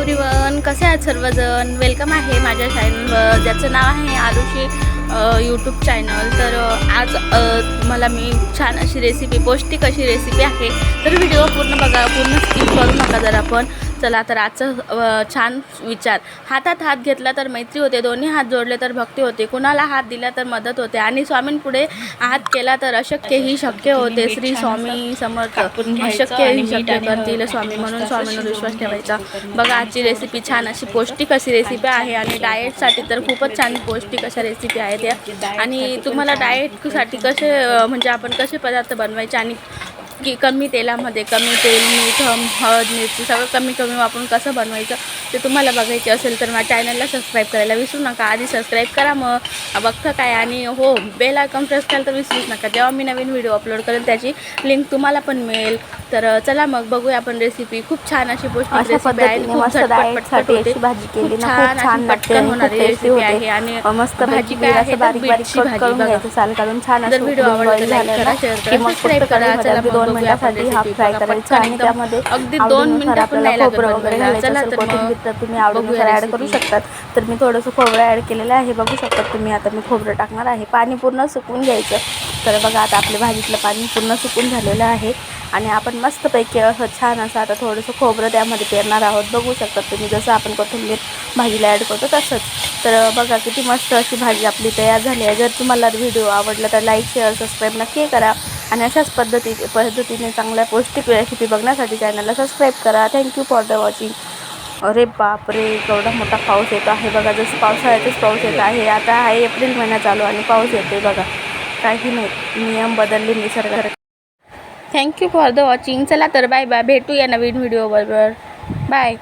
Everyone, कसे आहात सर्वजण. वेलकम आहे माझ्या चॅनलवर, ज्याचं नाव आहे आरुषी यूट्यूब चॅनल. तर आज मला मी छान अशी रेसिपी, पौष्टिक अशी रेसिपी आहे. तर व्हिडिओ पूर्ण बघा, पूर्ण स्किप करू नका जर आपण. चला तर आजचं छान विचार. हातात हात घेतला तर मैत्री होते, दोन्ही हात जोडले तर भक्ती होते, कुणाला हात दिला तर मदत होते आणि स्वामींपुढे हात केला तर अशक्य ही शक्य होते. श्री स्वामी समर्थ. अशक्य ही शक्य करतील स्वामी, म्हणून स्वामींवर विश्वास ठेवायचा. बघा आजची रेसिपी छान अशी पौष्टिक अशी रेसिपी आहे आणि डाएटसाठी तर खूपच छान पौष्टिक अशा रेसिपी आहेत त्या. आणि तुम्हाला डाएटसाठी कसे म्हणजे आपण कसे पदार्थ बनवायचे आणि कमी तेलामध्ये, कमी तेल, मीठ, हळद, मिरची सगळं कमी कमी वापरून कसं बनवायचं ते तुम्हाला बघायचे असेल तर माझ्या चॅनलला सबस्क्राईब करायला विसरू नका. आधी सबस्क्राईब करा, मग बघता काय, आणि हो बेल आयकॉन प्रेस करायला तर विसरूच नका. जेव्हा मी नवीन व्हिडिओ अपलोड करेल त्याची लिंक तुम्हाला पण मिळेल. तर चला मग बघूया आपण रेसिपी. खूप छान अशी पौष्टिक रेसिपी आहे. खूप झटपट होते, भाजी केली खूप ना, छान पटकन होणारी रेसिपी आहे. आणि मस्त भाजी काय आहे तर बीटची भाजी. बघा साल काढून छान जर व्हिडिओ आवडला तर लाईक करा, शेअर करा, सबस्क्राईब करा. चला मग 2 बघूया आपण मिनिटांसाठी हाफ रेसिपी. फ्राय बघा करायचं पटकन आणि एकदम त्यामध्ये अगदी 2 मिनिटं पण नाही लागत बनवायला. चला तर मग तुम्ही आवडीनुसार ॲड करू शकतात. तर मी थोडंसं खोबरं ॲड केलेलं आहे, बघू शकतात तुम्ही. आता मी खोबरं टाकणार आहे. पाणी पूर्ण सुकून घ्यायचं. तर बघा आता आपल्या भाजीतलं पाणी पूर्ण सुकून झालेलं आहे आणि आपण मस्तपैकी असं छान असं आता थोडंसं खोबरं त्यामध्ये पेरणार आहोत. बघू शकतात तुम्ही, जसं आपण कोथिंबीर भाजीला ॲड करतो तसंच. तर बघा किती मस्त अशी भाजी आपली तयार झाली आहे. जर तुम्हाला व्हिडिओ आवडला तर लाईक, शेअर, सबस्क्राईब नक्की करा आणि अशाच पद्धतीने चांगल्या पौष्टिक रेसिपी बघण्यासाठी चॅनलला सबस्क्राईब करा. Thank you for the watching. अरे बापरे, केवढा मोठा पाऊस येत आहे बघा. जसं पावसाळ्यातच पाऊस येत आहे. आता आहे एप्रिल महिना चालू आणि पाऊस येते बघा. काही नाही, नियम बदलले निसर्गात. Thank you for the watching. चला तर बाय बाय, भेटूया नवीन व्हिडिओ बरोबर. बाय.